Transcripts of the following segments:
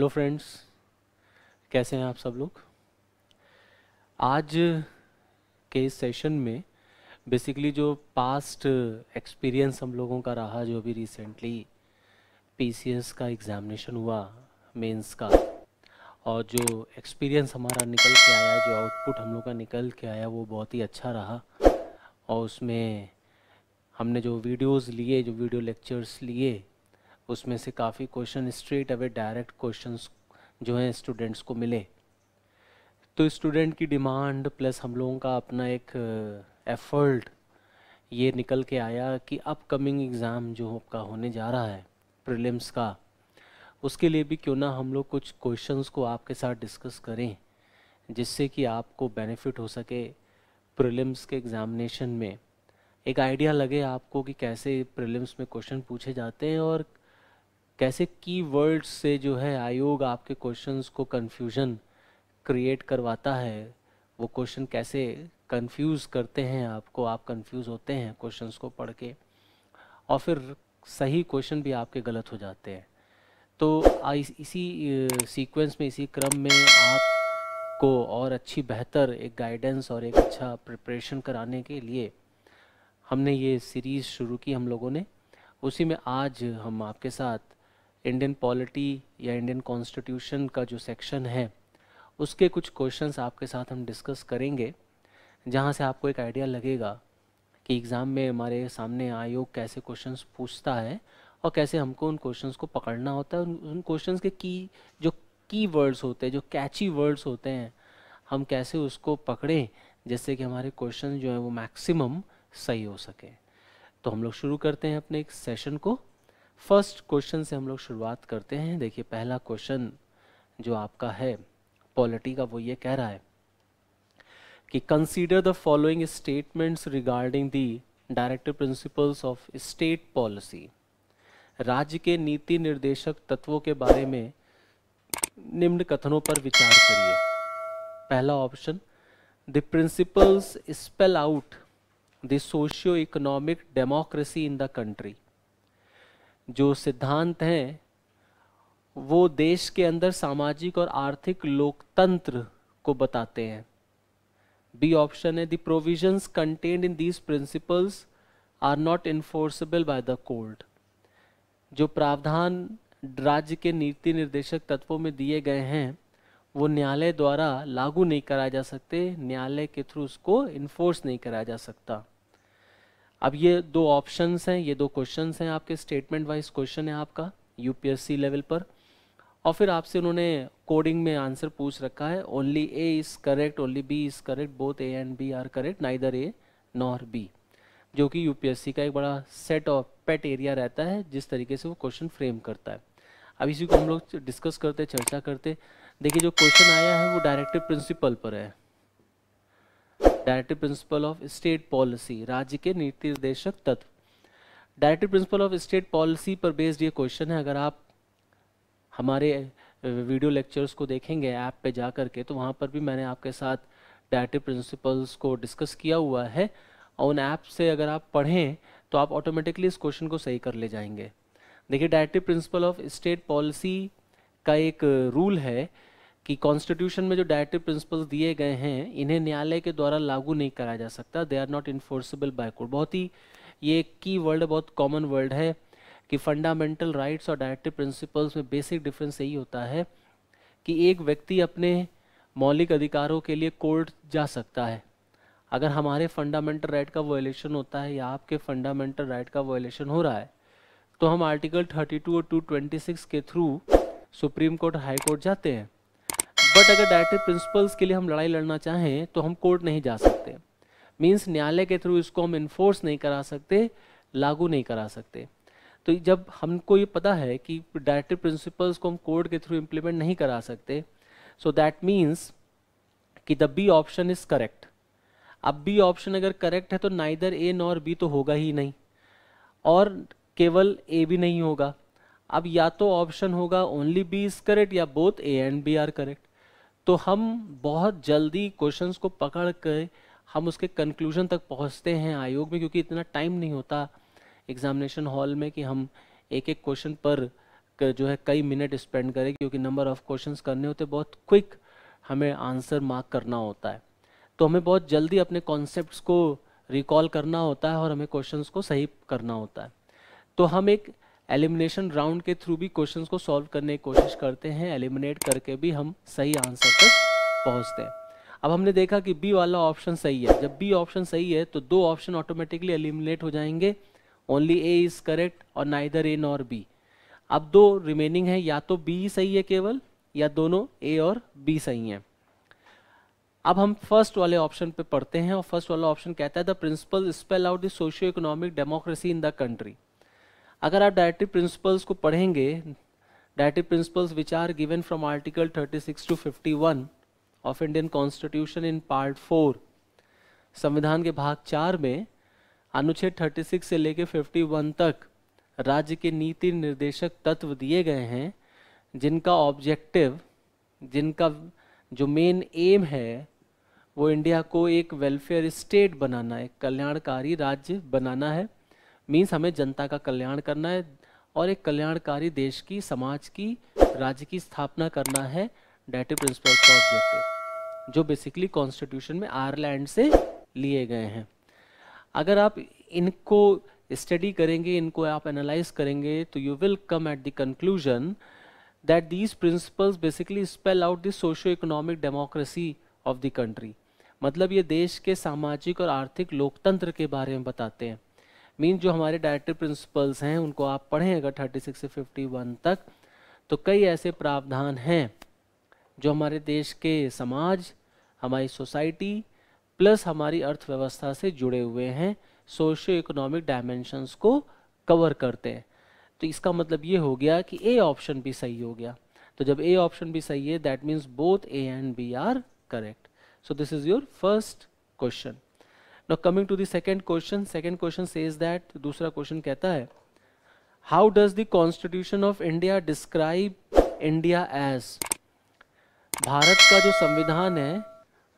Hello friends, कैसे हैं आप सब लोग। आज के इस सेशन में बेसिकली जो पास्ट एक्सपीरियंस हम लोगों का रहा, जो अभी रिसेंटली पीसीएस का एग्ज़ामिनेशन हुआ मेंस का, और जो एक्सपीरियंस हमारा निकल के आया, जो आउटपुट हम लोग का निकल के आया, वो बहुत ही अच्छा रहा। और उसमें हमने जो वीडियोस लिए, जो वीडियो लेक्चर्स लिए, उसमें से काफ़ी question straight away direct questions जो हैं स्टूडेंट्स को मिले। तो स्टूडेंट की डिमांड प्लस हम लोगों का अपना एक एफर्ट ये निकल के आया कि अपकमिंग एग्ज़ाम जो आपका होने जा रहा है प्रीलिम्स का, उसके लिए भी क्यों ना हम लोग कुछ क्वेश्चंस को आपके साथ डिस्कस करें, जिससे कि आपको बेनिफिट हो सके प्रीलिम्स के एग्ज़ामिनेशन में। एक आइडिया लगे आपको कि कैसे प्रीलिम्स में क्वेश्चन पूछे जाते हैं और कैसे कीवर्ड्स से जो है आयोग आपके क्वेश्चंस को कंफ्यूजन क्रिएट करवाता है। वो क्वेश्चन कैसे कंफ्यूज करते हैं आपको, आप कंफ्यूज होते हैं क्वेश्चंस को पढ़ के, और फिर सही क्वेश्चन भी आपके गलत हो जाते हैं। तो इसी सीक्वेंस में, इसी क्रम में आपको और अच्छी बेहतर एक गाइडेंस और एक अच्छा प्रिपरेशन कराने के लिए हमने ये सीरीज़ शुरू की हम लोगों ने। उसी में आज हम आपके साथ इंडियन पॉलिटी या इंडियन कॉन्स्टिट्यूशन का जो सेक्शन है उसके कुछ क्वेश्चंस आपके साथ हम डिस्कस करेंगे, जहां से आपको एक आइडिया लगेगा कि एग्ज़ाम में हमारे सामने आयोग कैसे क्वेश्चंस पूछता है और कैसे हमको उन क्वेश्चंस को पकड़ना होता है। उन क्वेश्चंस के जो की वर्ड्स होते हैं, जो कैची वर्ड्स होते हैं, हम कैसे उसको पकड़ें जिससे कि हमारे क्वेश्चन जो है वो मैक्सिमम सही हो सके। तो हम लोग शुरू करते हैं अपने एक सेशन को। फर्स्ट क्वेश्चन से हम लोग शुरुआत करते हैं। देखिए, पहला क्वेश्चन जो आपका है पॉलिटी का, वो ये कह रहा है कि consider the following statements regarding the directive principles of state policy. राज्य के नीति निर्देशक तत्वों के बारे में निम्न कथनों पर विचार करिए। पहला option, the principles spell out the socio economic democracy in the country. जो सिद्धांत हैं वो देश के अंदर सामाजिक और आर्थिक लोकतंत्र को बताते हैं। बी ऑप्शन है, the provisions contained in these principles are not enforceable by the court. जो प्रावधान राज्य के नीति निर्देशक तत्वों में दिए गए हैं वो न्यायालय द्वारा लागू नहीं कराए जा सकते, न्यायालय के थ्रू उसको इन्फोर्स नहीं कराया जा सकता। अब ये दो ऑप्शंस हैं, ये दो क्वेश्चंस हैं आपके, स्टेटमेंट वाइज क्वेश्चन है आपका यूपीएससी लेवल पर। और फिर आपसे उन्होंने कोडिंग में आंसर पूछ रखा है, only A is correct, only B is correct, both A and B are correct, neither A nor B, जो कि यूपीएससी का एक बड़ा सेट ऑफ पेट एरिया रहता है जिस तरीके से वो क्वेश्चन फ्रेम करता है। अब इसी को हम लोग डिस्कस करते, चर्चा करते। देखिए, जो क्वेश्चन आया है वो डायरेक्टिव प्रिंसिपल पर है, directive principle of state policy, राज्य के नीति निर्देशक तत्व। Directive principle of state policy पर बेस्ड ये क्वेश्चन है। अगर आप हमारे वीडियो लेक्चर्स को देखेंगे ऐप पे जा कर के, तो वहाँ पर भी मैंने आपके साथ डायरेक्टिव प्रिंसिपल्स को डिस्कस किया हुआ है, और उन ऐप से अगर आप पढ़ें तो आप ऑटोमेटिकली इस क्वेश्चन को सही कर ले जाएंगे। देखिए, directive principle of state policy का एक रूल है कि कॉन्स्टिट्यूशन में जो डायरेक्टिव प्रिंसिपल्स दिए गए हैं इन्हें न्यायालय के द्वारा लागू नहीं कराया जा सकता, they are not enforceable by court. बहुत ही ये की वर्ड, बहुत कॉमन वर्ड है कि फंडामेंटल राइट्स और डायरेक्टिव प्रिंसिपल्स में बेसिक डिफरेंस यही होता है कि एक व्यक्ति अपने मौलिक अधिकारों के लिए कोर्ट जा सकता है। अगर हमारे फंडामेंटल राइट का वायलेशन होता है या आपके फंडामेंटल राइट का वायलेशन हो रहा है, तो हम आर्टिकल 32 और 226 के through supreme court, high court जाते हैं। बट अगर डायरेक्टिव प्रिंसिपल्स के लिए हम लड़ाई लड़ना चाहें तो हम कोर्ट नहीं जा सकते, मीन्स न्यायालय के थ्रू इसको हम इन्फोर्स नहीं करा सकते, लागू नहीं करा सकते। तो जब हमको ये पता है कि डायरेक्टिव प्रिंसिपल्स को हम कोर्ट के थ्रू इम्प्लीमेंट नहीं करा सकते, सो दैट मीन्स कि the B option is correct. अब बी ऑप्शन अगर करेक्ट है तो नाइदर ए नॉर बी तो होगा ही नहीं, और केवल ए भी नहीं होगा। अब या तो ऑप्शन होगा ओनली बी इज करेक्ट या both A and B are correct. तो हम बहुत जल्दी क्वेश्चंस को पकड़ के हम उसके कंक्लूजन तक पहुंचते हैं आयोग में, क्योंकि इतना टाइम नहीं होता एग्जामिनेशन हॉल में कि हम एक एक क्वेश्चन पर जो है कई मिनट स्पेंड करें, क्योंकि नंबर ऑफ क्वेश्चंस करने होते, बहुत क्विक हमें आंसर मार्क करना होता है। तो हमें बहुत जल्दी अपने कॉन्सेप्ट्स को रिकॉल करना होता है और हमें क्वेश्चंस को सही करना होता है। तो हम एक एलिमिनेशन राउंड के थ्रू भी क्वेश्चंस को सॉल्व करने की कोशिश करते हैं, एलिमिनेट करके भी हम सही आंसर तक पहुंचते हैं। अब हमने देखा कि बी वाला ऑप्शन सही है। जब बी ऑप्शन सही है तो दो ऑप्शन ऑटोमेटिकली एलिमिनेट हो जाएंगे, ओनली ए इज करेक्ट और नाइदर ए नॉर बी। अब दो रिमेनिंग है, या तो बी सही है केवल, या दोनों ए और बी सही हैं। अब हम फर्स्ट वाले ऑप्शन पे पढ़ते हैं, और फर्स्ट वाला ऑप्शन कहता है the principle spell out the socio economic democracy in the country. अगर आप डायरेक्टिव प्रिंसिपल्स को पढ़ेंगे, directive principles which are given from article 36 to 51 of Indian constitution in part 4, संविधान के भाग 4 में अनुच्छेद 36 से लेकर 51 तक राज्य के नीति निर्देशक तत्व दिए गए हैं, जिनका ऑब्जेक्टिव, जिनका जो मेन एम है वो इंडिया को एक वेलफेयर स्टेट बनाना है, एक कल्याणकारी राज्य बनाना है। मीन्स हमें जनता का कल्याण करना है और एक कल्याणकारी देश की, समाज की, राज्य की स्थापना करना है। डायरेक्टिव प्रिंसिपल्स का ऑब्जेक्टिव जो बेसिकली कॉन्स्टिट्यूशन में आयरलैंड से लिए गए हैं। अगर आप इनको स्टडी करेंगे, इनको आप एनालाइज करेंगे, तो you will come at the conclusion that these principles basically spell out the socio-economic democracy of the country। मतलब ये देश के सामाजिक और आर्थिक लोकतंत्र के बारे में बताते हैं। मीन जो हमारे डायरेक्टिव प्रिंसिपल्स हैं उनको आप पढ़ें अगर 36 से 51 तक, तो कई ऐसे प्रावधान हैं जो हमारे देश के समाज, हमारी सोसाइटी प्लस हमारी अर्थव्यवस्था से जुड़े हुए हैं, सोशियो इकोनॉमिक डायमेंशंस को कवर करते हैं। तो इसका मतलब ये हो गया कि ए ऑप्शन भी सही हो गया। तो जब ए ऑप्शन भी सही है, that means both A and B are correct. So this is your first question. Now coming to the second question. Second question says that, दूसरा क्वेश्चन कहता है how does the constitution of India describe India as. Bharat का जो संविधान है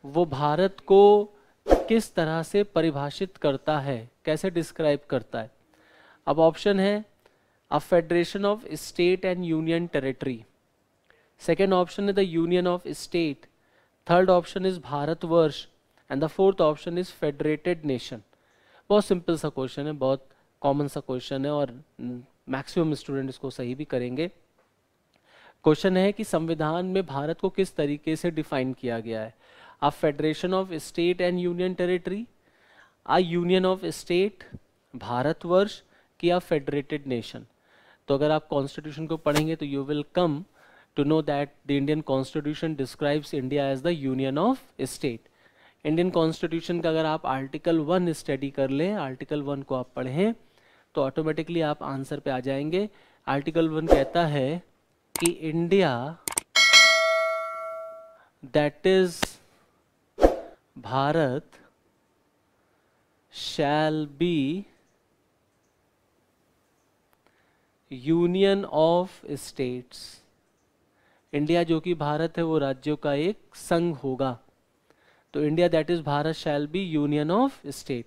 वो भारत को किस तरह से परिभाषित करता है, कैसे डिस्क्राइब करता है। अब ऑप्शन है a federation of state and union territory, second option is the union of state, third option is Bharatvarsh and the fourth option is federated nation। बहुत सिंपल सा क्वेश्चन है, बहुत कॉमन सा क्वेश्चन है और मैक्सिमम स्टूडेंट इसको सही भी करेंगे। क्वेश्चन है कि संविधान में भारत को किस तरीके से डिफाइन किया गया है। a federation of state and union territory, a union of state, Bharatvarsh, या फेडरेटेड नेशन। तो अगर आप कॉन्स्टिट्यूशन को पढ़ेंगे तो you will come to know that the Indian constitution describes India as the union of state. Indian constitution का अगर आप आर्टिकल 1 स्टडी कर लें, आर्टिकल 1 को आप पढ़ें, तो ऑटोमेटिकली आप आंसर पे आ जाएंगे। आर्टिकल 1 कहता है कि India that is Bharat shall be union of states. India जो कि भारत है वो राज्यों का एक संघ होगा। तो India that is Bharat shall be union of state.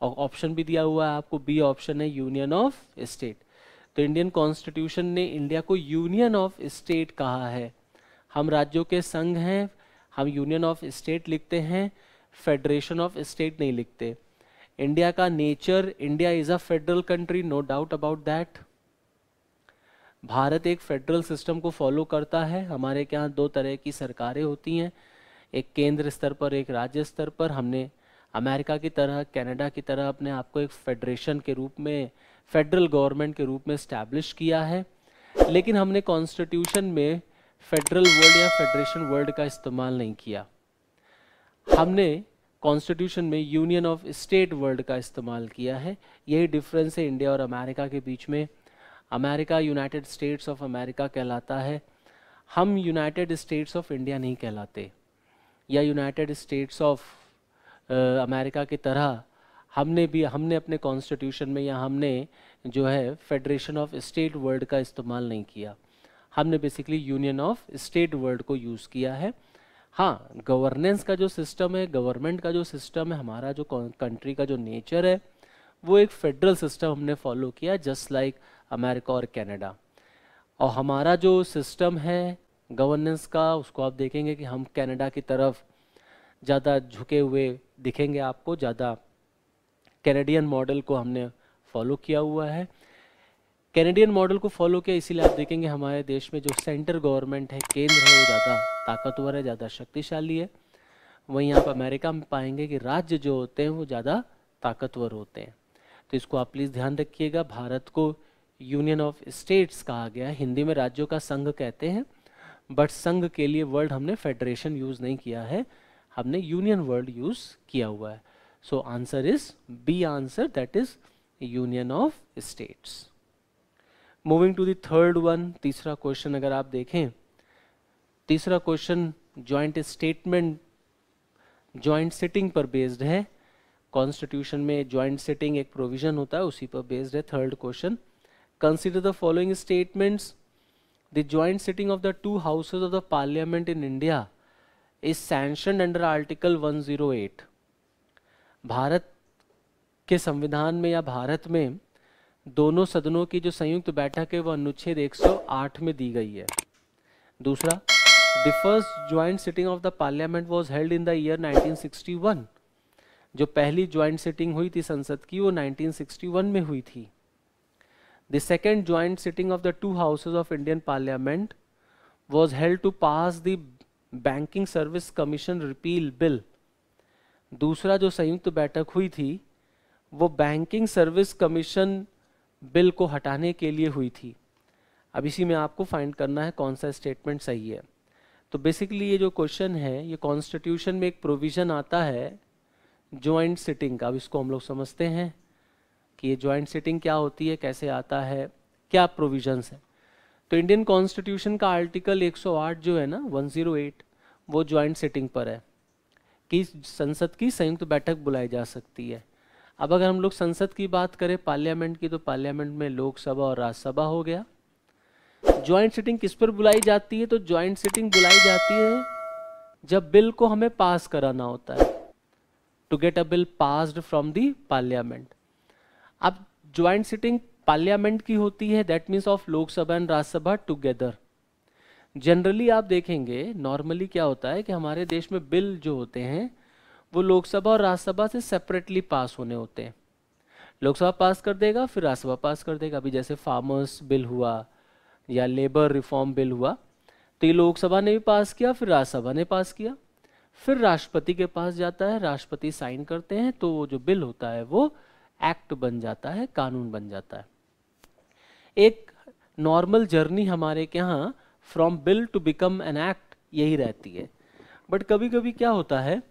और ऑप्शन भी दिया हुआ है आपको, बी ऑप्शन है यूनियन ऑफ स्टेट। तो इंडियन कॉन्स्टिट्यूशन ने इंडिया को यूनियन ऑफ स्टेट कहा है। हम राज्यों के संघ हैं, हम यूनियन ऑफ स्टेट लिखते हैं, फेडरेशन ऑफ स्टेट नहीं लिखते। इंडिया का nature, India is a federal country, no doubt about that. Bharat एक फेडरल सिस्टम को फॉलो करता है। हमारे यहाँ दो तरह की सरकारें होती हैं, एक केंद्र स्तर पर, एक राज्य स्तर पर। हमने अमेरिका की तरह, कनाडा की तरह अपने आप को एक फेडरेशन के रूप में, फेडरल गवर्नमेंट के रूप में इस्टेब्लिश किया है। लेकिन हमने कॉन्स्टिट्यूशन में फेडरल वर्ड या फेडरेशन वर्ड का इस्तेमाल नहीं किया। हमने कॉन्स्टिट्यूशन में यूनियन ऑफ स्टेट वर्ड का इस्तेमाल किया है। यही डिफरेंस है इंडिया और अमेरिका के बीच में। America United states of America कहलाता है, हम यूनाइटेड स्टेट्स ऑफ इंडिया नहीं कहलाते, या यूनाइटेड स्टेट्स ऑफ अमेरिका की तरह हमने अपने कॉन्स्टिट्यूशन में, या हमने जो है फेडरेशन ऑफ स्टेट वर्ड का इस्तेमाल नहीं किया। हमने basically union of state word को यूज़ किया है। हाँ, गवर्नेंस का जो सिस्टम है, गवर्नमेंट का जो सिस्टम है, हमारा जो कंट्री का जो नेचर है, वो एक फेडरल सिस्टम हमने फॉलो किया, जस्ट लाइक अमेरिका और कनाडा। और हमारा जो सिस्टम है गवर्नेंस का, उसको आप देखेंगे कि हम कनाडा की तरफ ज़्यादा झुके हुए दिखेंगे आपको, ज़्यादा कैनेडियन मॉडल को हमने फॉलो किया हुआ है। कैनेडियन मॉडल को फॉलो किया इसीलिए आप देखेंगे हमारे देश में जो सेंटर गवर्नमेंट है, केंद्र है, वो ज़्यादा ताकतवर है, ज़्यादा शक्तिशाली है। वहीं आप अमेरिका में पाएंगे कि राज्य जो होते हैं वो ज़्यादा ताकतवर होते हैं। तो इसको आप प्लीज़ ध्यान रखिएगा। भारत को यूनियन ऑफ स्टेट्स कहा गया है, हिंदी में राज्यों का संघ कहते हैं, बट संघ के लिए वर्ड हमने फेडरेशन यूज़ नहीं किया है, हमने यूनियन वर्ड यूज़ किया हुआ है। So answer is B answer, that is union of states. Moving to the third one, तीसरा क्वेश्चन अगर आप देखें, तीसरा question joint statement, joint sitting पर बेस्ड है। कॉन्स्टिट्यूशन में जॉइंट सिटिंग एक प्रोविजन होता है, उसी पर बेस्ड है। Third question, consider the following statements, the joint sitting of the two houses of the parliament in India is sanctioned under article 108। Bharat के संविधान में या भारत में दोनों सदनों की जो संयुक्त बैठक है वो अनुच्छेद 108 में दी गई है। दूसरा, the first joint sitting of the parliament was held in the year 1961। जो पहली ज्वाइंट सिटिंग हुई थी संसद की वो 1961 में हुई थी। The second joint sitting of the two houses of Indian parliament was held to pass the banking service commission repeal bill. दूसरा जो संयुक्त बैठक हुई थी वो बैंकिंग सर्विस कमीशन बिल को हटाने के लिए हुई थी। अब इसी में आपको फाइंड करना है कौन सा स्टेटमेंट सही है। तो बेसिकली ये जो क्वेश्चन है, ये कॉन्स्टिट्यूशन में एक प्रोविज़न आता है जॉइंट सिटिंग का। अब इसको हम लोग समझते हैं कि ये जॉइंट सिटिंग क्या होती है, कैसे आता है, क्या प्रोविजंस है। तो इंडियन कॉन्स्टिट्यूशन का आर्टिकल 108 जो है ना, 108, वो जॉइंट सिटिंग पर है कि संसद की संयुक्त बैठक बुलाई जा सकती है। अब अगर हम लोग संसद की बात करें पार्लियामेंट की, तो पार्लियामेंट में लोकसभा और राज्यसभा हो गया। जॉइंट सिटिंग किस पर बुलाई जाती है? तो जॉइंट सिटिंग बुलाई जाती है जब बिल को हमें पास कराना होता है, to get a bill passed from the parliament. अब ज्वाइंट सिटिंग पार्लियामेंट की होती है, that means of Lok Sabha and Rajya Sabha together. Generally आप देखेंगे नॉर्मली क्या होता है कि हमारे देश में बिल जो होते हैं वो लोकसभा और राज्यसभा से सेपरेटली पास होने होते हैं। लोकसभा पास कर देगा, फिर राज्यसभा पास कर देगा। अभी जैसे फार्मर्स बिल हुआ या लेबर रिफॉर्म बिल हुआ, तो ये लोकसभा ने भी पास किया, फिर राज्यसभा ने पास किया, फिर राष्ट्रपति के पास जाता है, राष्ट्रपति साइन करते हैं, तो वो जो बिल होता है वो एक्ट बन जाता है, कानून बन जाता है। एक नॉर्मल जर्नी हमारे के यहाँ from bill to become an act यही रहती है। बट कभी कभी क्या होता है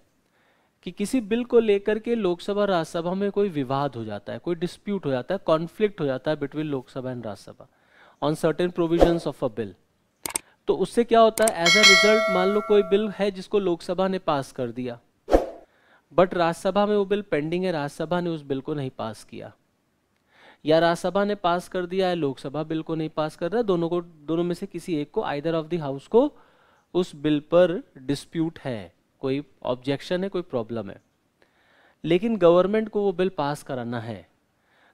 कि किसी बिल को लेकर के लोकसभा राज्यसभा में कोई विवाद हो जाता है, कोई डिस्प्यूट हो जाता है, कॉन्फ्लिक्ट हो जाता है between Lok Sabha and Rajya Sabha on certain provisions of a bill. तो उससे क्या होता है, एज अ रिजल्ट मान लो कोई बिल है जिसको लोकसभा ने पास कर दिया, बट राज्यसभा में वो बिल पेंडिंग है, राज्यसभा ने उस बिल को नहीं पास किया, या राज्यसभा ने पास कर दिया है, लोकसभा बिल को नहीं पास कर रहा, दोनों में से किसी एक को, आइदर ऑफ द हाउस को उस बिल पर डिस्प्यूट है, कोई ऑब्जेक्शन है, कोई प्रॉब्लम है, लेकिन गवर्नमेंट को वो बिल पास कराना है,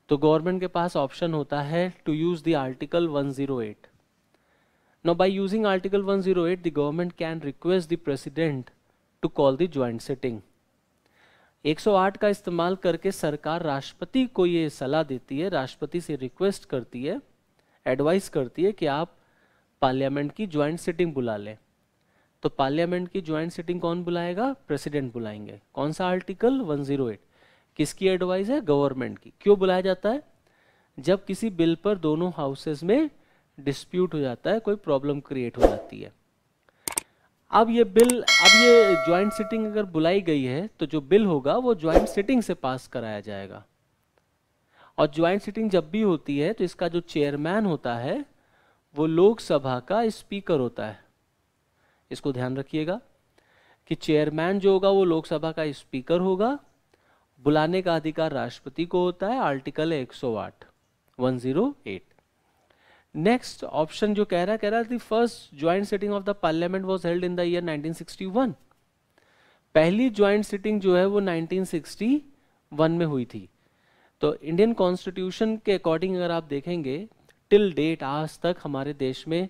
तो गवर्नमेंट के पास ऑप्शन होता है to use the article 108। Now by using article 108 the government can request the president to call the joint sitting। 108 का इस्तेमाल करके सरकार राष्ट्रपति को ये सलाह देती है, राष्ट्रपति से रिक्वेस्ट करती है, एडवाइस करती है कि आप पार्लियामेंट की ज्वाइंट सिटिंग बुला लें। तो पार्लियामेंट की ज्वाइंट सिटिंग कौन बुलाएगा? प्रेसिडेंट बुलाएंगे। कौन सा आर्टिकल? 108। किसकी एडवाइस है? गवर्नमेंट की। क्यों बुलाया जाता है? जब किसी बिल पर दोनों हाउसेस में डिस्प्यूट हो जाता है, कोई प्रॉब्लम क्रिएट हो जाती है। अब ये ज्वाइंट सिटिंग अगर बुलाई गई है तो जो बिल होगा वो ज्वाइंट सिटिंग से पास कराया जाएगा। और ज्वाइंट सिटिंग जब भी होती है तो इसका जो चेयरमैन होता है वो लोकसभा का स्पीकर होता है। इसको ध्यान रखिएगा कि चेयरमैन जो होगा वो लोकसभा का स्पीकर होगा, बुलाने का अधिकार राष्ट्रपति को होता है। आर्टिकल 108 108। नेक्स्ट ऑप्शन जो कह रहा है the first joint sitting of the parliament was held in the year 1961। पहली ज्वाइंट सिटिंग जो है वो 1961 में हुई थी। तो इंडियन कॉन्स्टिट्यूशन के अकॉर्डिंग अगर आप देखेंगे टिल डेट आज तक हमारे देश में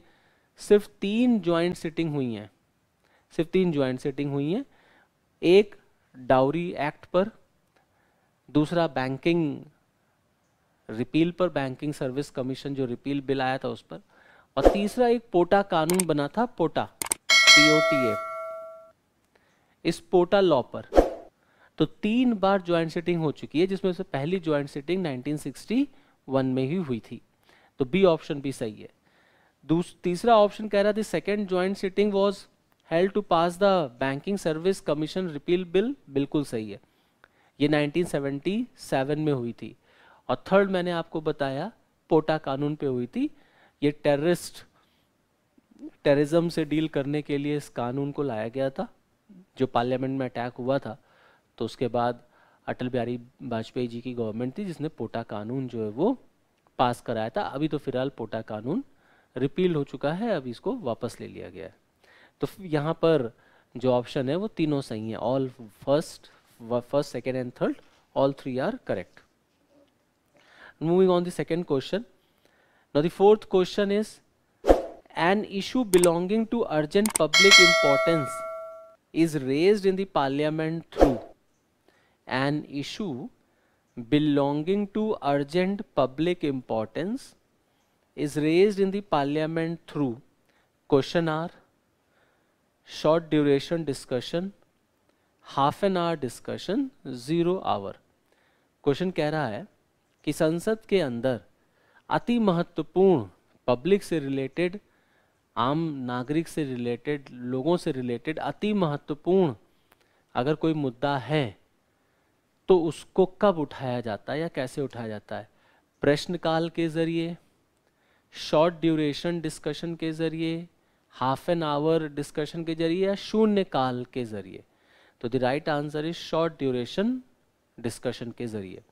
सिर्फ 3 ज्वाइंट सिटिंग हुई हैं, सिर्फ 3 ज्वाइंट सिटिंग हुई हैं। एक डाउरी एक्ट पर, दूसरा बैंकिंग रिपील पर, बैंकिंग सर्विस कमीशन जो रिपील बिल आया था उस पर, और तीसरा एक पोटा कानून बना था, पोटा POTA, इस पोटा लॉ पर। तो 3 बार ज्वाइंट सिटिंग हो चुकी है, जिसमें से पहली ज्वाइंट सिटिंग 1961 में ही हुई थी। तो बी ऑप्शन भी सही है। तीसरा ऑप्शन कह रहा था second joint sitting was held to pass the banking service commission repeal bill, बिल्कुल सही है, ये 1977 में हुई थी। और थर्ड मैंने आपको बताया पोटा कानून पे हुई थी। ये टेररिज्म से डील करने के लिए इस कानून को लाया गया था, जो पार्लियामेंट में अटैक हुआ था। तो उसके बाद अटल बिहारी वाजपेयी जी की गवर्नमेंट थी जिसने पोटा कानून जो है वो पास कराया था। अभी तो फिलहाल पोटा कानून रिपील हो चुका है, अभी इसको वापस ले लिया गया है। तो यहाँ पर जो ऑप्शन है वो तीनों सही है, all first, second and third, all 3 are correct. Moving on the second question. Now the fourth question is, an issue belonging to urgent public importance is raised in the parliament through. An issue belonging to urgent public importance is raised in the parliament through. Question are short duration discussion, half an hour discussion, 0 hour. Question कह रहा है कि संसद के अंदर अति महत्वपूर्ण, public से रिलेटेड, आम नागरिक से रिलेटेड, लोगों से रिलेटेड अति महत्वपूर्ण अगर कोई मुद्दा है तो उसको कब उठाया जाता है या कैसे उठाया जाता है? प्रश्नकाल के जरिए, शॉर्ट ड्यूरेशन डिस्कशन के जरिए, हाफ एन आवर डिस्कशन के जरिए, या शून्य काल के जरिए? तो the right answer is short duration discussion के जरिए।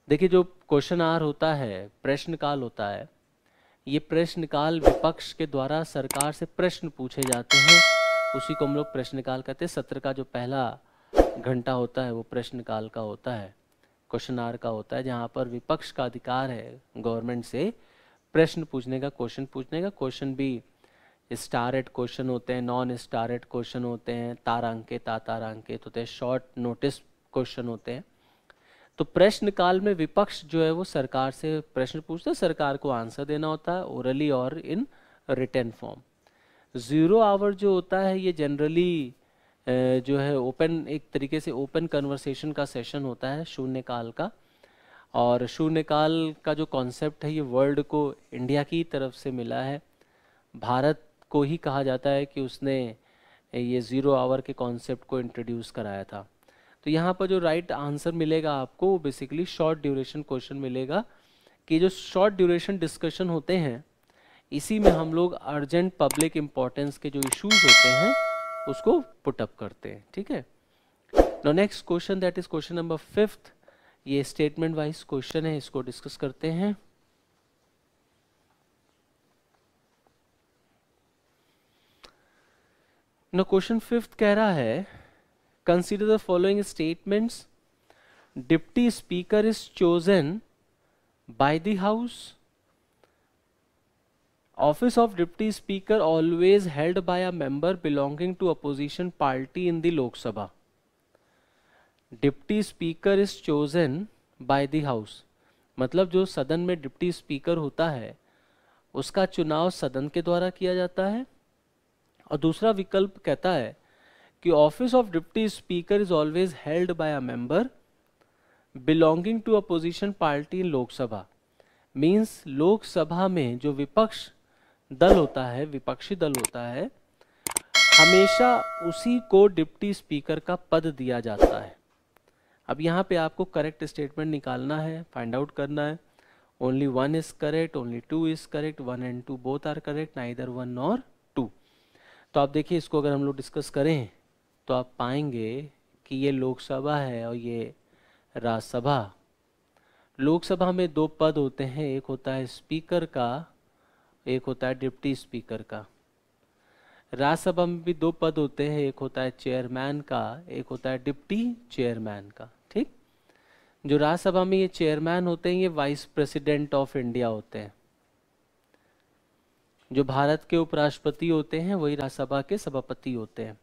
देखिए, जो क्वेश्चन आवर होता है, प्रश्नकाल होता है, ये प्रश्नकाल विपक्ष के द्वारा सरकार से प्रश्न पूछे जाते हैं, उसी को हम लोग प्रश्नकाल कहते हैं। सत्र का जो पहला घंटा होता है वो प्रश्नकाल का होता है, क्वेश्चन आवर का होता है, जहाँ पर विपक्ष का अधिकार है गवर्नमेंट से प्रश्न पूछने का, क्वेश्चन पूछने का। क्वेश्चन भी स्टारेट क्वेश्चन होते हैं, नॉन स्टारेट क्वेश्चन होते हैं, तारांकित, अतारांकित होते हैं, शॉर्ट नोटिस क्वेश्चन होते हैं। तो प्रश्न काल में विपक्ष जो है वो सरकार से प्रश्न पूछते हैं, सरकार को आंसर देना होता है ओरली और इन रिटन फॉर्म। 0 आवर जो होता है ये जनरली जो है ओपन, एक तरीके से ओपन कन्वर्सेशन का सेशन होता है शून्य काल का। और शून्य काल का जो कॉन्सेप्ट है ये वर्ल्ड को इंडिया की तरफ से मिला है, भारत को ही कहा जाता है कि उसने ये 0 आवर के कॉन्सेप्ट को इंट्रोड्यूस कराया था। तो यहाँ पर जो राइट आंसर मिलेगा आपको वो बेसिकली शॉर्ट ड्यूरेशन क्वेश्चन मिलेगा, कि जो शॉर्ट ड्यूरेशन डिस्कशन होते हैं इसी में हम लोग अर्जेंट पब्लिक इम्पोर्टेंस के जो इश्यूज होते हैं उसको पुट अप करते हैं। ठीक है, no next question, that is question number 5th। ये स्टेटमेंट वाइज क्वेश्चन है, इसको डिस्कस करते हैं। नो क्वेश्चन 5th कह रहा है, consider the following statements. Deputy Speaker is chosen by the House. Office of Deputy Speaker always held by a member belonging to opposition party in the Lok Sabha. Deputy Speaker is chosen by the House. मतलब जो सदन में deputy speaker होता है उसका चुनाव सदन के द्वारा किया जाता है। और दूसरा विकल्प कहता है कि office of deputy speaker is always held by a member belonging to opposition party in Lok Sabha. Means Lok Sabha में जो विपक्ष दल होता है, विपक्षी दल होता है, हमेशा उसी को डिप्टी स्पीकर का पद दिया जाता है। अब यहाँ पे आपको करेक्ट स्टेटमेंट निकालना है, फाइंड आउट करना है। Only 1 is correct, only 2 is correct, 1 and 2 both are correct, neither 1 nor 2। तो आप देखिए, इसको अगर हम लोग डिस्कस करें तो आप पाएंगे कि ये लोकसभा है और ये राज्यसभा। लोकसभा में 2 पद होते हैं, एक होता है स्पीकर का, एक होता है डिप्टी स्पीकर का। राज्यसभा में भी 2 पद होते हैं, एक होता है चेयरमैन का, एक होता है डिप्टी चेयरमैन का। ठीक, जो राज्यसभा में ये चेयरमैन होते हैं ये वाइस प्रेसिडेंट ऑफ इंडिया होते हैं। जो भारत के उपराष्ट्रपति होते हैं वही राज्यसभा के सभापति होते हैं।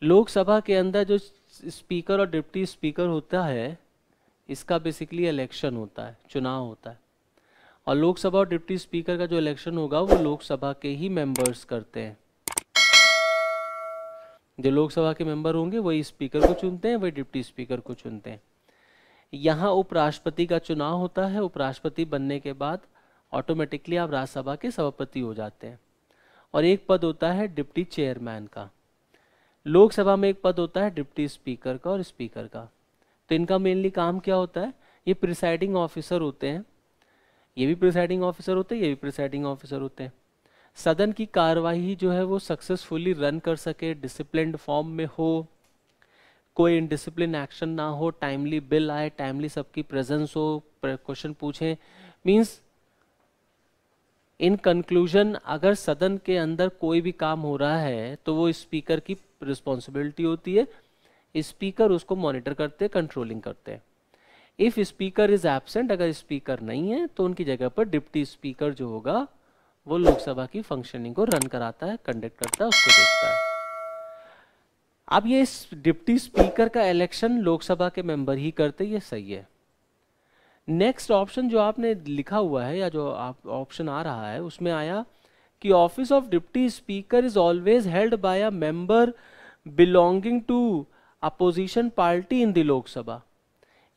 लोकसभा के अंदर जो स्पीकर और डिप्टी स्पीकर होता है, इसका बेसिकली इलेक्शन होता है, चुनाव होता है। और लोकसभा और डिप्टी स्पीकर का जो इलेक्शन होगा वो लोकसभा के ही मेंबर्स करते हैं। जो लोकसभा के मेंबर होंगे वही स्पीकर को चुनते हैं, वही डिप्टी स्पीकर को चुनते हैं। यहाँ उपराष्ट्रपति का चुनाव होता है। उपराष्ट्रपति बनने के बाद ऑटोमेटिकली आप राज्यसभा के सभापति हो जाते हैं। और एक पद होता है डिप्टी चेयरमैन का। लोकसभा में एक पद होता है डिप्टी स्पीकर का और स्पीकर का। तो इनका मेनली काम क्या होता है? ये प्रिसाइडिंग ऑफिसर होते हैं, ये भी प्रिसाइडिंग ऑफिसर होते हैं, ये भी प्रिसाइडिंग ऑफिसर होते हैं। सदन की कार्यवाही जो है वो सक्सेसफुली रन कर सके, डिसिप्लिन्ड फॉर्म में हो, कोई इनडिसिप्लिन एक्शन ना हो, टाइमली बिल आए, टाइमली सबकी प्रेजेंस हो, क्वेश्चन पूछें। मींस इन कंक्लूजन अगर सदन के अंदर कोई भी काम हो रहा है तो वो स्पीकर की रिस्पॉन्सिबिलिटी होती है। स्पीकर उसको मॉनिटर करते हैं, कंट्रोलिंग करते हैं। इफ स्पीकर इज एब्सेंट, अगर स्पीकर नहीं है तो उनकी जगह पर डिप्टी स्पीकर जो होगा वो लोकसभा की फंक्शनिंग को रन कराता है, कंडक्ट करता है, उसको देखता है। अब ये डिप्टी स्पीकर का इलेक्शन लोकसभा के मेंबर ही करते, ये सही है। नेक्स्ट ऑप्शन जो आपने लिखा हुआ है या जो आप ऑप्शन आ रहा है उसमें आया कि office of deputy speaker is always held by a member belonging to opposition party in the Lok Sabha.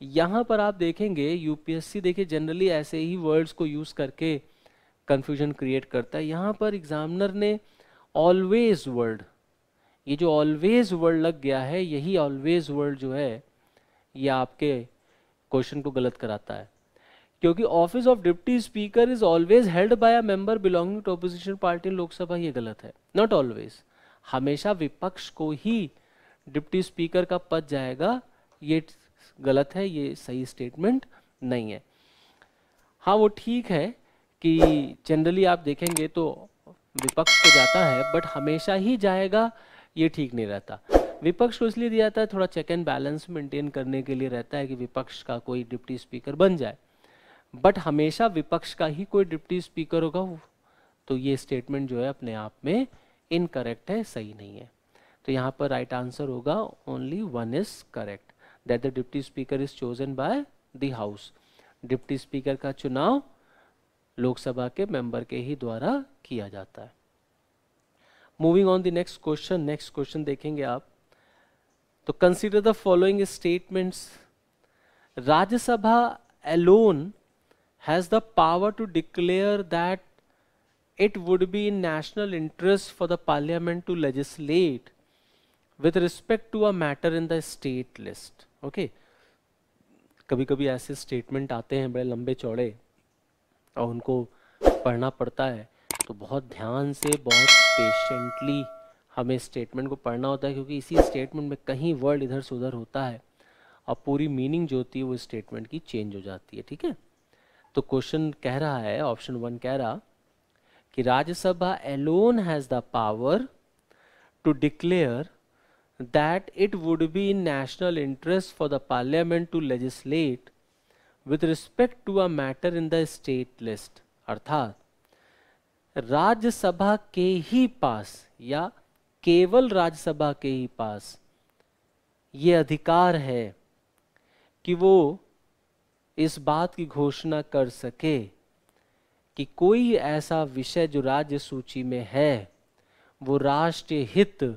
यहाँ पर आप देखेंगे यूपीएससी देखिए जनरली ऐसे ही वर्ड्स को यूज करके कंफ्यूजन क्रिएट करता है। यहाँ पर एग्जामिनर ने ऑलवेज वर्ड, ये जो ऑलवेज वर्ड लग गया है, यही ऑलवेज वर्ड जो है ये आपके क्वेश्चन को गलत कराता है। क्योंकि office of deputy speaker is always held by a member belonging to opposition party in Lok Sabha, ये गलत है। नॉट ऑलवेज, हमेशा विपक्ष को ही डिप्टी स्पीकर का पद जाएगा, ये गलत है, ये सही स्टेटमेंट नहीं है। हाँ वो ठीक है कि जनरली आप देखेंगे तो विपक्ष को जाता है, बट हमेशा ही जाएगा ये ठीक नहीं रहता। विपक्ष को इसलिए दिया जाता है, थोड़ा चेक एंड बैलेंस मेंटेन करने के लिए रहता है कि विपक्ष का कोई डिप्टी स्पीकर बन जाए, बट हमेशा विपक्ष का ही कोई डिप्टी स्पीकर होगा, तो ये स्टेटमेंट जो है अपने आप में इनकरेक्ट है, सही नहीं है। तो यहाँ पर राइट आंसर होगा only one is correct, that the deputy speaker is chosen by the house. Deputy speaker का चुनाव लोकसभा के मेंबर के ही द्वारा किया जाता है। Moving on the next question, next question देखेंगे आप तो consider the following statements. Rajya Sabha alone has the power to declare that it would be in national interest for the parliament to legislate with respect to a matter in the state list. Okay, कभी कभी ऐसे statement आते हैं बड़े लंबे चौड़े और उनको पढ़ना पड़ता है, तो बहुत ध्यान से, बहुत पेशेंटली हमें स्टेटमेंट को पढ़ना होता है, क्योंकि इसी स्टेटमेंट में कहीं वर्ड इधर से उधर होता है और पूरी मीनिंग जो होती है वो स्टेटमेंट की चेंज हो जाती है। ठीक है, तो क्वेश्चन कह रहा है, ऑप्शन 1 कह रहा कि Rajya Sabha alone has the power to declare that it would be in national interest for the parliament to legislate with respect to a matter in the state list। अर्थात राज्यसभा के ही पास या केवल राज्यसभा के ही पास ये अधिकार है कि वो इस बात की घोषणा कर सके कि कोई ऐसा विषय जो राज्य सूची में है वो राष्ट्रीय हित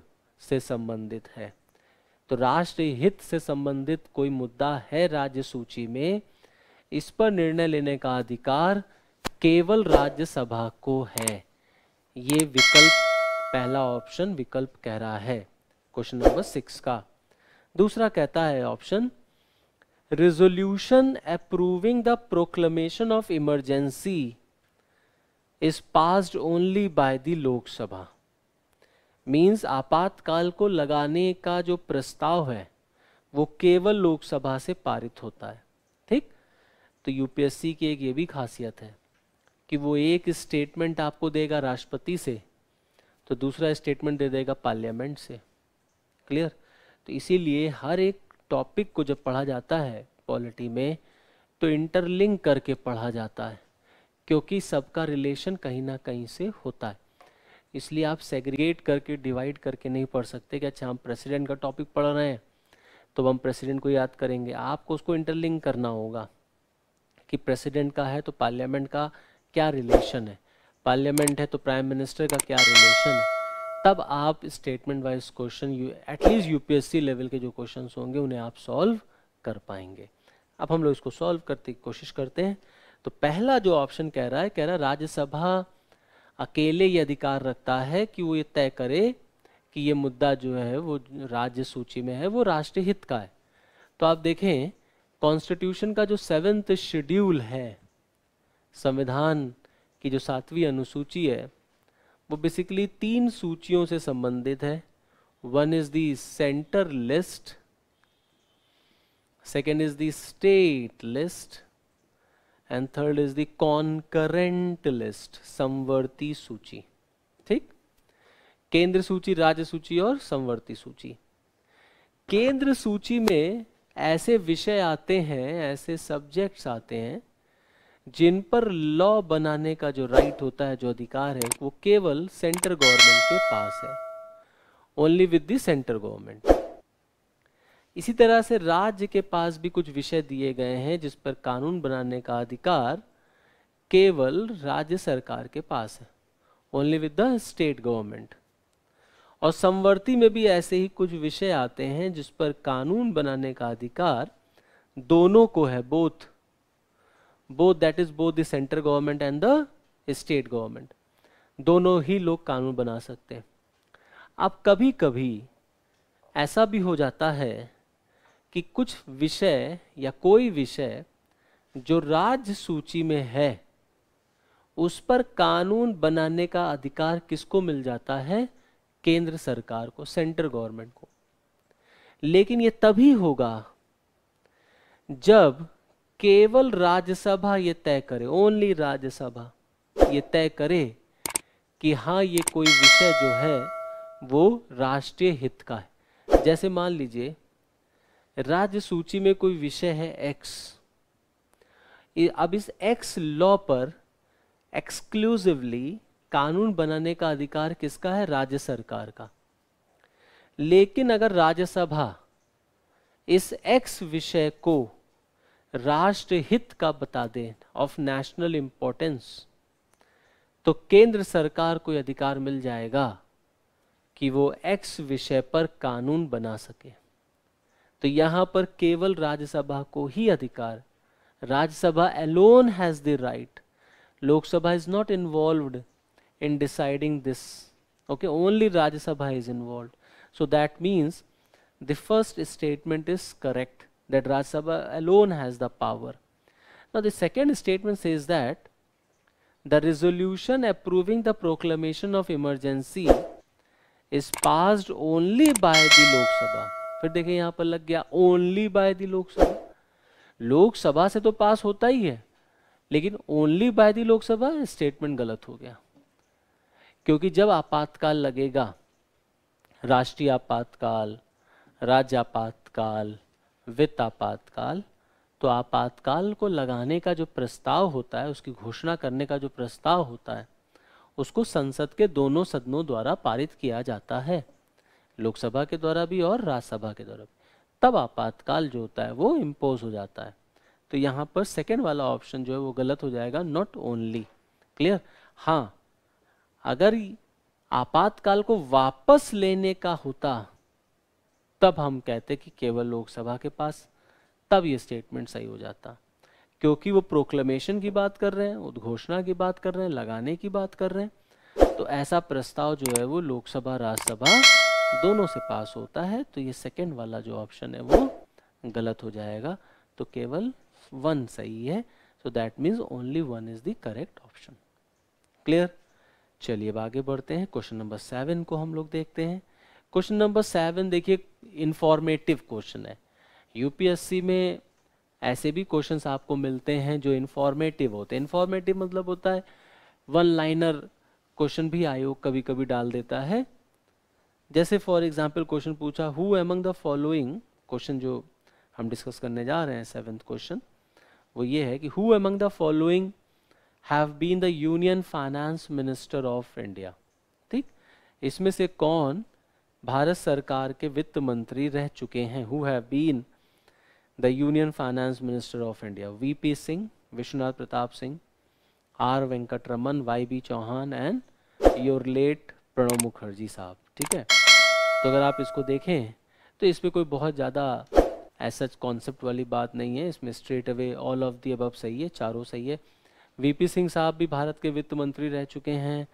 से संबंधित है। तो राष्ट्रीय हित से संबंधित कोई मुद्दा है राज्य सूची में, इस पर निर्णय लेने का अधिकार केवल राज्यसभा को है। ये विकल्प, पहला ऑप्शन विकल्प कह रहा है क्वेश्चन नंबर 6 का। दूसरा कहता है option, resolution approving the proclamation of emergency is passed only by the Lok Sabha. Means आपातकाल को लगाने का जो प्रस्ताव है वो केवल लोकसभा से पारित होता है। ठीक, तो यूपीएससी की एक ये भी खासियत है कि वो एक स्टेटमेंट आपको देगा राष्ट्रपति से तो दूसरा स्टेटमेंट दे देगा पार्लियामेंट से। क्लियर, तो इसीलिए हर एक टॉपिक को जब पढ़ा जाता है पॉलिटी में तो इंटरलिंक करके पढ़ा जाता है क्योंकि सबका रिलेशन कहीं ना कहीं से होता है। इसलिए आप सेग्रीगेट करके डिवाइड करके नहीं पढ़ सकते कि अच्छा हम प्रेसिडेंट का टॉपिक पढ़ रहे हैं तो हम प्रेसिडेंट को याद करेंगे। आपको उसको इंटरलिंक करना होगा कि प्रेसिडेंट का है तो पार्लियामेंट का क्या रिलेशन है, पार्लियामेंट है तो प्राइम मिनिस्टर का क्या रिलेशन है, तब आप statement wise question at least UPSC level के जो क्वेश्चंस होंगे उन्हें आप सॉल्व कर पाएंगे। अब हम लोग इसको सॉल्व करते की कोशिश करते हैं। तो पहला जो ऑप्शन कह रहा है राज्यसभा अकेले ये अधिकार रखता है कि वो ये तय करे कि ये मुद्दा जो है वो राज्य सूची में है वो राष्ट्रीय हित का है। तो आप देखें कॉन्स्टिट्यूशन का जो 7th शेड्यूल है, संविधान की जो 7वीं अनुसूची है, वो बेसिकली 3 सूचियों से संबंधित है। One is the centre list, second is the state list and third is the concurrent list, समवर्ती सूची। ठीक, केंद्र सूची, राज्य सूची और समवर्ती सूची। केंद्र सूची में ऐसे विषय आते हैं, ऐसे सब्जेक्ट्स आते हैं जिन पर लॉ बनाने का जो राइट होता है, जो अधिकार है, वो केवल सेंट्रल गवर्नमेंट के पास है, only with the central government. इसी तरह से राज्य के पास भी कुछ विषय दिए गए हैं जिस पर कानून बनाने का अधिकार केवल राज्य सरकार के पास है, only with the state government. और समवर्ती में भी ऐसे ही कुछ विषय आते हैं जिस पर कानून बनाने का अधिकार दोनों को है, both that is both the central government and the state government, दोनों ही लोग कानून बना सकते हैं। अब कभी कभी ऐसा भी हो जाता है कि कुछ विषय या कोई विषय जो राज्य सूची में है उस पर कानून बनाने का अधिकार किसको मिल जाता है, केंद्र सरकार को, सेंट्रल गवर्नमेंट को। लेकिन ये तभी होगा जब केवल राज्यसभा ये तय करे, ओनली राज्यसभा ये तय करे कि हाँ ये कोई विषय जो है वो राष्ट्रीय हित का है। जैसे मान लीजिए राज्य सूची में कोई विषय है एक्स, अब इस एक्स लॉ पर एक्सक्लूसिवली कानून बनाने का अधिकार किसका है, राज्य सरकार का। लेकिन अगर राज्यसभा इस एक्स विषय को राष्ट्र हित का बता दे, ऑफ नेशनल इंपॉर्टेंस, तो केंद्र सरकार को अधिकार मिल जाएगा कि वो एक्स विषय पर कानून बना सके। तो यहां पर केवल राज्यसभा को ही अधिकार, Rajya Sabha alone has the right, Lok Sabha is not involved in deciding this, okay, only Rajya Sabha is involved. So that means the first statement is correct, that Rajya Sabha alone has the power. Now the second statement says that the resolution approving the proclamation of emergency is passed only by the Lok Sabha. फिर देखिए यहाँ पर लग गया only by the Lok Sabha, Lok Sabha से तो पास होता ही है लेकिन only by the लोक सभा, स्टेटमेंट गलत हो गया। क्योंकि जब आपातकाल लगेगा, राष्ट्रीय आपातकाल, राज्य आपातकाल, वित्त आपातकाल, तो आपातकाल को लगाने का जो प्रस्ताव होता है, उसकी घोषणा करने का जो प्रस्ताव होता है, उसको संसद के दोनों सदनों द्वारा पारित किया जाता है, लोकसभा के द्वारा भी और राज्यसभा के द्वारा भी। तब आपातकाल जो होता है वो इम्पोज हो जाता है। तो यहाँ पर सेकेंड वाला ऑप्शन जो है वो गलत हो जाएगा, नॉट ओनली। क्लियर? हाँ, अगर आपातकाल को वापस लेने का होता तब हम कहते कि केवल लोकसभा के पास, तब ये स्टेटमेंट सही हो जाता। क्योंकि वो प्रोक्लेमेशन की बात कर रहे हैं, उद्घोषणा की बात कर रहे हैं, लगाने की बात कर रहे हैं, तो ऐसा प्रस्ताव जो है वो लोकसभा राज्यसभा दोनों से पास होता है। तो ये सेकेंड वाला जो ऑप्शन है वो गलत हो जाएगा। तो केवल 1 सही है। सो that means only 1 is the correct option. Clear? चलिए अब आगे बढ़ते हैं। क्वेश्चन नंबर 7 को हम लोग देखते हैं। क्वेश्चन नंबर 7 देखिए, इंफॉर्मेटिव क्वेश्चन है। यूपीएससी में ऐसे भी क्वेश्चंस आपको मिलते हैं जो इंफॉर्मेटिव होते हैं। इंफॉर्मेटिव मतलब होता है 1 लाइनर क्वेश्चन भी आयोग कभी कभी डाल देता है। जैसे फॉर एग्जाम्पल क्वेश्चन पूछा, who among the following, question जो हम डिस्कस करने जा रहे हैं 7th क्वेश्चन वो ये है कि who among the following have been the union finance minister of India. ठीक, इसमें से कौन भारत सरकार के वित्त मंत्री रह चुके हैं? Who have been the union finance minister of India? VP Singh, Vishwanath Pratap Singh, R Venkataraman, Y B Chavan and your late Pranab Mukherjee साहब। ठीक है, तो अगर आप इसको देखें तो इसमें कोई बहुत ज़्यादा ऐसा कॉन्सेप्ट वाली बात नहीं है, इसमें straight away all of the above सही है, चारों सही है। वीपी सिंह साहब भी भारत के वित्त मंत्री रह चुके हैं,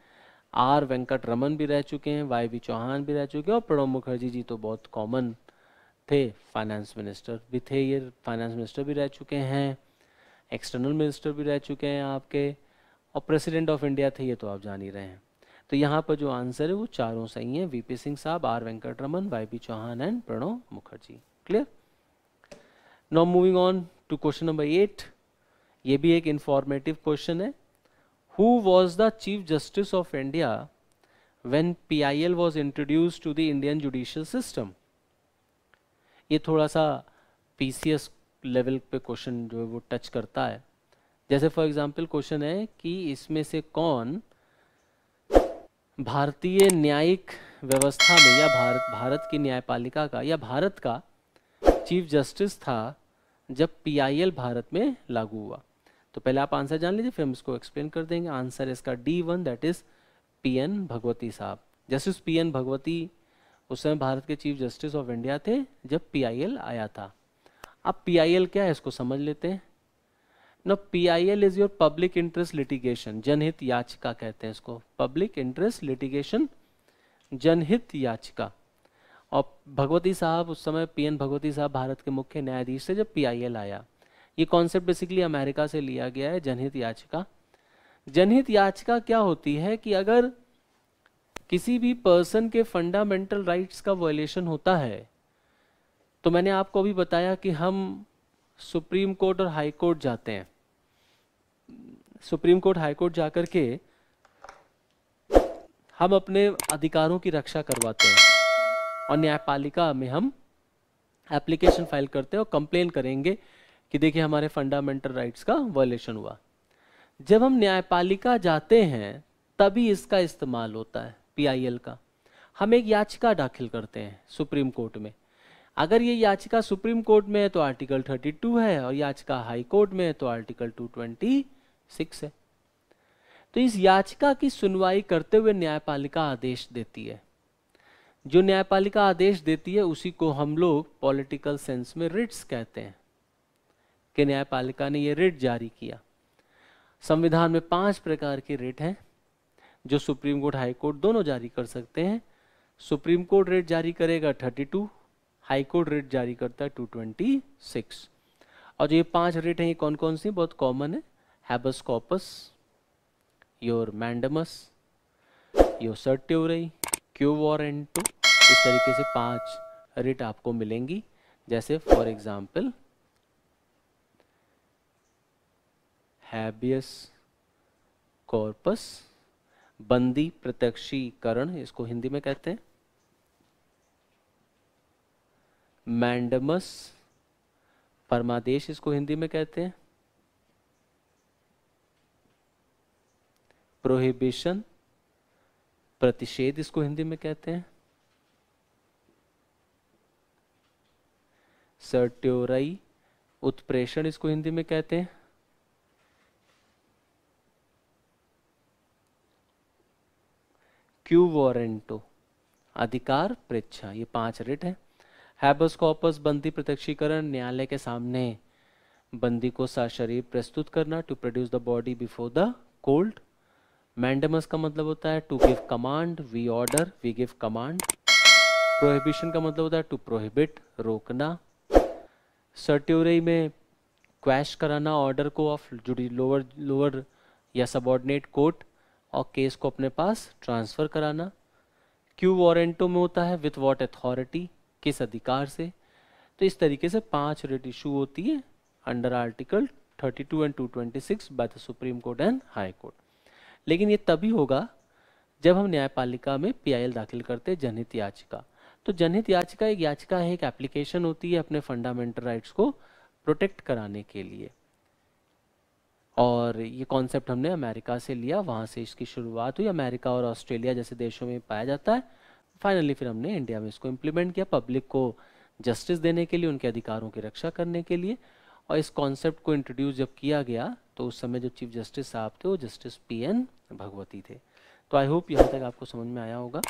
आर वेंकटरमन भी रह चुके हैं, वाई बी चौहान भी रह चुके हैं, और प्रणब मुखर्जी जी तो बहुत कॉमन थे, फाइनेंस मिनिस्टर भी थे, ये फाइनेंस मिनिस्टर भी रह चुके हैं, एक्सटर्नल मिनिस्टर भी रह चुके हैं आपके, और प्रेसिडेंट ऑफ इंडिया थे, ये तो आप जान ही रहे हैं। तो यहाँ पर जो आंसर है वो चारों सही हैं, वीपी सिंह साहब, R Venkataraman, Y B Chavan and Pranab Mukherjee. Clear? Now moving on to question number 8। ये भी एक इंफॉर्मेटिव क्वेश्चन है। Who was the chief justice of India when PIL was introduced to the Indian judicial system? ये थोड़ा सा PCS लेवल पे question जो है वो टच करता है। जैसे फॉर एग्जांपल क्वेश्चन है कि इसमें से कौन भारतीय न्यायिक व्यवस्था में या भारत की न्यायपालिका का या भारत का चीफ जस्टिस था जब PIL भारत में लागू हुआ? तो पहले आप आंसर जान लीजिए, फिर हम इसको एक्सप्लेन कर देंगे। आंसर इसका D1, that is PN Bhagwati साहब। जस्टिस PN भगवती उस समय भारत के चीफ जस्टिस ऑफ इंडिया थे जब PIL आया था। अब PIL क्या है इसको समझ लेते हैं। No, PIL is your public interest litigation, जनहित याचिका कहते हैं इसको, पब्लिक इंटरेस्ट लिटिगेशन, जनहित याचिका। और भगवती साहब उस समय PN भगवती साहब भारत के मुख्य न्यायाधीश थे जब PIL आया। ये कॉन्सेप्ट बेसिकली अमेरिका से लिया गया है, जनहित याचिका। जनहित याचिका क्या होती है कि अगर किसी भी पर्सन के फंडामेंटल राइट्स का वायलेशन होता है, तो मैंने आपको अभी बताया कि हम सुप्रीम कोर्ट और हाई कोर्ट जाते हैं। सुप्रीम कोर्ट, हाई कोर्ट जाकर के हम अपने अधिकारों की रक्षा करवाते हैं, और न्यायपालिका में हम एप्लीकेशन फाइल करते हैं और कंप्लेन करेंगे कि देखिए हमारे फंडामेंटल राइट्स का वायलेशन हुआ। जब हम न्यायपालिका जाते हैं तभी इसका इस्तेमाल होता है PIL का। हम एक याचिका दाखिल करते हैं सुप्रीम कोर्ट में। अगर ये याचिका सुप्रीम कोर्ट में है तो आर्टिकल 32 है, और याचिका हाई कोर्ट में है तो आर्टिकल 226 है। तो इस याचिका की सुनवाई करते हुए न्यायपालिका आदेश देती है। जो न्यायपालिका आदेश देती है उसी को हम लोग पॉलिटिकल सेंस में रिट्स कहते हैं, कि न्यायपालिका ने ये रिट जारी किया। संविधान में 5 प्रकार के रिट हैं जो सुप्रीम कोर्ट, हाई कोर्ट दोनों जारी कर सकते हैं। सुप्रीम कोर्ट रिट जारी करेगा 32, हाई कोर्ट रिट जारी करता है 226। और जो ये 5 रिट हैं ये कौन कौन सी, बहुत कॉमन है, habeas corpus, your mandamus, your certiorari, quo warranto. इस तरीके से 5 रिट आपको मिलेंगी। जैसे फॉर एग्जाम्पल हैबियस कॉर्पस, बंदी प्रत्यक्षीकरण इसको हिंदी में कहते हैं, मैंडमस परमादेश इसको हिंदी में कहते हैं, प्रोहिबिशन प्रतिषेध इसको हिंदी में कहते हैं, सर्ट्योरई उत्प्रेषण इसको हिंदी में कहते हैं, क्यू वारंटो अधिकार परीक्षा। ये 5 रिट है। हैबस कॉर्पस बंदी प्रत्यक्षीकरण, न्यायालय के सामने बंदी को सशरीर प्रस्तुत करना, to produce the body before the court. Mandamus का मतलब होता है to give command, we order, we give command. Prohibition का मतलब होता है टू प्रोहिबिट, रोकना। सर्ट्योरई में क्वैश कराना ऑर्डर को ऑफ लोअर या सबऑर्डिनेट कोर्ट, और केस को अपने पास ट्रांसफर कराना। क्यू वारंटो में होता है विथ व्हाट अथॉरिटी, किस अधिकार से। तो इस तरीके से 5 रिट इशू होती है under article 32 and 226 by the supreme court and high court. लेकिन ये तभी होगा जब हम न्यायपालिका में PIL दाखिल करते हैं, जनहित याचिका। तो जनहित याचिका एक याचिका है, एक एप्लीकेशन होती है अपने फंडामेंटल राइट्स को प्रोटेक्ट कराने के लिए। और ये कॉन्सेप्ट हमने अमेरिका से लिया, वहाँ से इसकी शुरुआत हुई, अमेरिका और ऑस्ट्रेलिया जैसे देशों में पाया जाता है। फाइनली फिर हमने इंडिया में इसको इम्प्लीमेंट किया, पब्लिक को जस्टिस देने के लिए, उनके अधिकारों की रक्षा करने के लिए। और इस कॉन्सेप्ट को इंट्रोड्यूस जब किया गया तो उस समय जो चीफ जस्टिस साहब थे वो जस्टिस पीएन भगवती थे। तो आई होप यहाँ तक आपको समझ में आया होगा।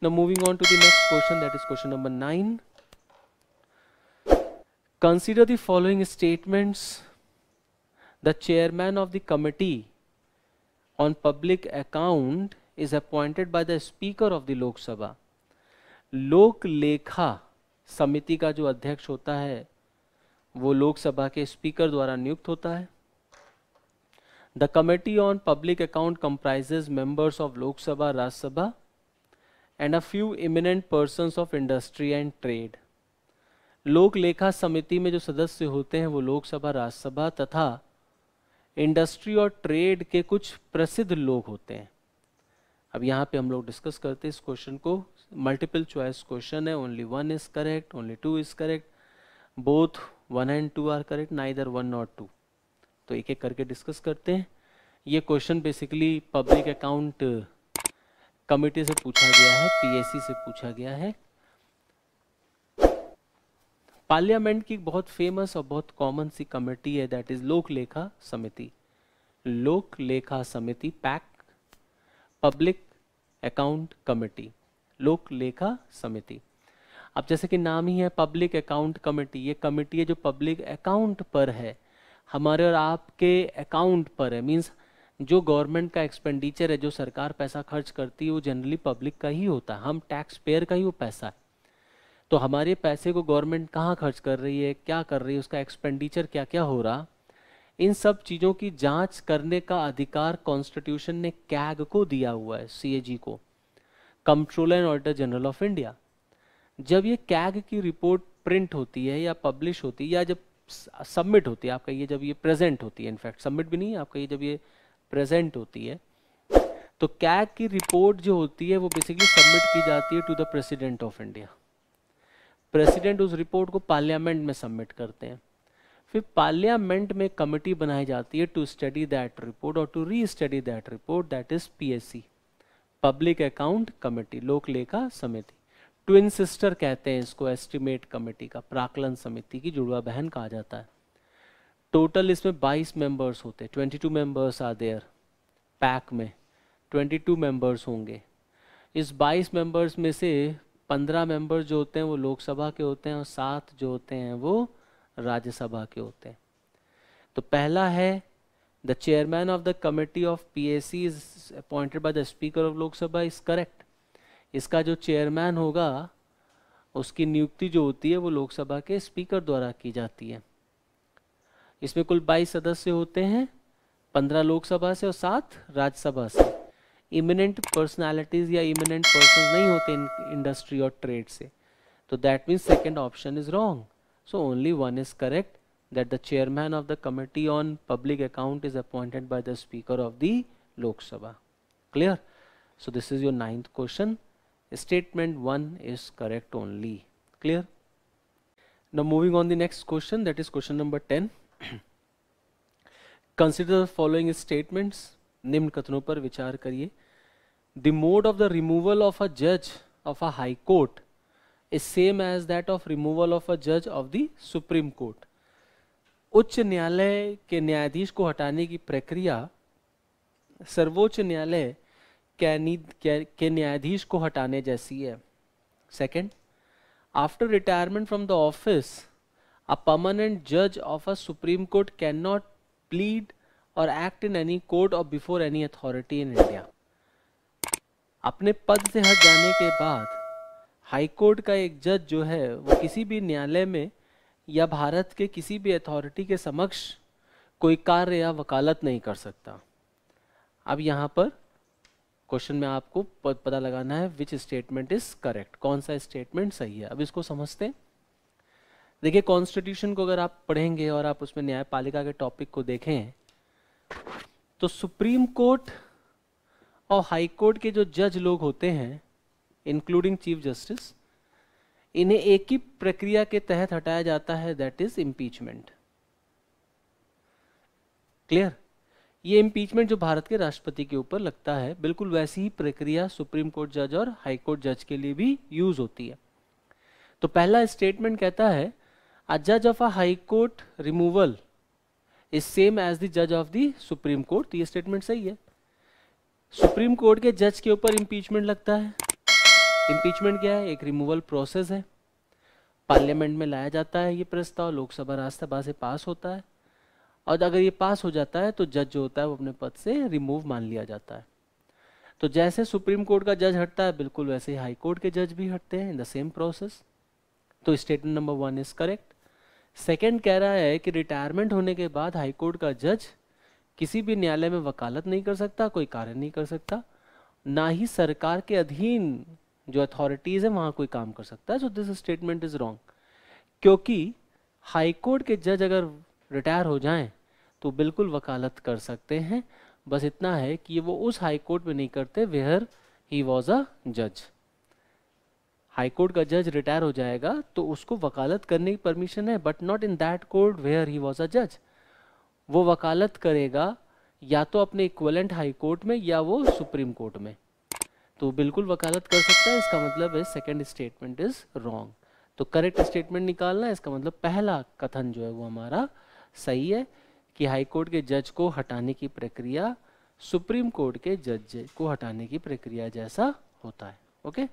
Now moving on to the next question, that is question number 9। Consider the following statements. The chairman of the committee on public account is appointed by the speaker of the Lok Sabha. लोक लेखा समिति का जो अध्यक्ष होता है वो लोकसभा के स्पीकर द्वारा नियुक्त होता है। The committee on public account comprises members of Lok Sabha, Rajya Sabha and a few eminent persons of industry and trade. लोक लेखा समिति में जो सदस्य होते हैं वो लोकसभा, राज्यसभा तथा इंडस्ट्री और ट्रेड के कुछ प्रसिद्ध लोग होते हैं। अब यहाँ पे हम लोग डिस्कस करते हैं इस क्वेश्चन को। मल्टीपल चॉइस क्वेश्चन है, only 1 is correct, only 2 is correct, both 1 and 2 are correct, neither 1 nor 2। तो एक एक करके डिस्कस करते हैं। ये question basically public account committee से पूछा गया है, पीएसी से पूछा गया है। पार्लियामेंट की बहुत फेमस और बहुत कॉमन सी कमेटी है, दैट इज लोक लेखा समिति। लोक लेखा समिति, पैक, पब्लिक अकाउंट कमेटी, लोक लेखा समिति। अब जैसे कि नाम ही है पब्लिक अकाउंट कमेटी, ये कमेटी है जो पब्लिक अकाउंट पर है, हमारे और आपके अकाउंट पर है। मींस जो गवर्नमेंट का एक्सपेंडिचर है, जो सरकार पैसा खर्च करती है वो जनरली पब्लिक का ही होता है, हम टैक्स पेयर का ही वो पैसा है। तो हमारे पैसे को गवर्नमेंट कहाँ खर्च कर रही है, क्या कर रही है, उसका एक्सपेंडिचर क्या क्या हो रहा, इन सब चीज़ों की जांच करने का अधिकार कॉन्स्टिट्यूशन ने कैग को दिया हुआ है, सीएजी को, controller and auditor general of India. जब ये कैग की रिपोर्ट प्रिंट होती है या पब्लिश होती है या जब सबमिट होती है, आपका ये जब ये प्रेजेंट होती है, इनफैक्ट सबमिट भी नहीं है आपका, ये जब ये प्रेजेंट होती है, तो कैग की रिपोर्ट जो होती है वो बेसिकली सबमिट की जाती है to the president of India. President उस रिपोर्ट को पार्लियामेंट में सबमिट करते हैं, फिर पार्लियामेंट में कमेटी बनाई जाती है टू स्टडी दैट रिपोर्ट और to restudy that report, that is PSC, public account committee, लोक लेखा समिति। ट्विन सिस्टर कहते हैं इसको एस्टिमेट कमेटी का, प्राकलन समिति की जुड़वा बहन कहा जाता है। टोटल इसमें 22 मेंबर्स होते हैं, 22 मेंबर्स आर देयर, पैक में 22 मेंबर्स होंगे। इस 22 मेंबर्स में से 15 मेंबर्स जो होते हैं वो लोकसभा के होते हैं और 7 जो होते हैं वो राज्यसभा के होते हैं। तो पहला है the chairman of the committee of PAC is appointed by the speaker of Lok Sabha, is correct. इसका जो चेयरमैन होगा उसकी नियुक्ति जो होती है वो लोकसभा के स्पीकर द्वारा की जाती है। इसमें कुल 22 सदस्य होते हैं, 15 लोकसभा से और 7 राज्यसभा से। इमिनेंट पर्सनालिटीज या इमिनेंट पर्सन नहीं होते इंडस्ट्री और ट्रेड से, तो that means second option is wrong. So only 1 is correct, that the chairman of the committee on public account is appointed by the speaker of the Lok Sabha. Clear? So this is your 9th question. Statement 1 is correct only. Clear? Now moving on the next question, that is question number 10. Consider the following statements. निम्न कथनों पर विचार करिए। The mode of the removal of a judge of a high court is same as that of removal of a judge of the Supreme Court. उच्च न्यायालय के न्यायाधीश को हटाने की प्रक्रिया सर्वोच्च न्यायालय के न्यायाधीश को हटाने जैसी है। Second, after retirement from the office a permanent जज of a supreme court can not plead और एक्ट इन एनी कोर्ट और before any authority in India. अपने पद से हट जाने के बाद हाई कोर्ट का एक जज जो है वो किसी भी न्यायालय में या भारत के किसी भी अथॉरिटी के समक्ष कोई कार्य या वकालत नहीं कर सकता। अब यहाँ पर क्वेश्चन में आपको पता लगाना है विच स्टेटमेंट इज करेक्ट, कौन सा स्टेटमेंट सही है। अब इसको समझते हैं। देखिए, कॉन्स्टिट्यूशन को अगर आप पढ़ेंगे और आप उसमें न्यायपालिका के टॉपिक को देखें तो सुप्रीम कोर्ट और हाई कोर्ट के जो जज लोग होते हैं इंक्लूडिंग चीफ जस्टिस, इन्हें एक ही प्रक्रिया के तहत हटाया जाता है, दैट इज इम्पीचमेंट। क्लियर? ये इम्पीचमेंट जो भारत के राष्ट्रपति के ऊपर लगता है, बिल्कुल वैसी ही प्रक्रिया सुप्रीम कोर्ट जज और हाई कोर्ट जज के लिए भी यूज होती है। तो पहला स्टेटमेंट कहता है अ जज of a high court removal is same as the जज ऑफ द सुप्रीम कोर्ट। ये स्टेटमेंट सही है। सुप्रीम कोर्ट के जज के ऊपर इम्पीचमेंट लगता है। इम्पीचमेंट क्या है? एक रिमूवल प्रोसेस है। पार्लियामेंट में लाया जाता है ये प्रस्ताव, लोकसभा राज्यसभा से पास होता है, और अगर ये पास हो जाता है तो जज जो होता है वो अपने पद से रिमूव मान लिया जाता है। तो जैसे सुप्रीम कोर्ट का जज हटता है, बिल्कुल वैसे ही हाई कोर्ट के जज भी हटते हैं इन द सेम प्रोसेस। तो statement number 1 is correct. Second कह रहा है कि रिटायरमेंट होने के बाद हाई कोर्ट का जज किसी भी न्यायालय में वकालत नहीं कर सकता, कोई कार्य नहीं कर सकता, ना ही सरकार के अधीन जो अथॉरिटीज है वहां कोई काम कर सकता है। So this statement is wrong, क्योंकि हाई कोर्ट के जज अगर रिटायर हो जाएं तो बिल्कुल वकालत कर सकते हैं। बस इतना है कि वो उस हाई कोर्ट में नहीं करते वेयर ही वॉज अ जज। हाई कोर्ट का जज रिटायर हो जाएगा तो उसको वकालत करने की परमिशन है, but not in that court where he was a जज। वो वकालत करेगा या तो अपने इक्विवेलेंट हाई कोर्ट में या वो सुप्रीम कोर्ट में, तो बिल्कुल वकालत कर सकता है। इसका मतलब है सेकंड स्टेटमेंट इज रॉन्ग। तो करेक्ट स्टेटमेंट निकालना है, इसका मतलब पहला कथन जो है वो हमारा सही है कि हाई कोर्ट के जज को हटाने की प्रक्रिया सुप्रीम कोर्ट के जज को हटाने की प्रक्रिया जैसा होता है। ओके।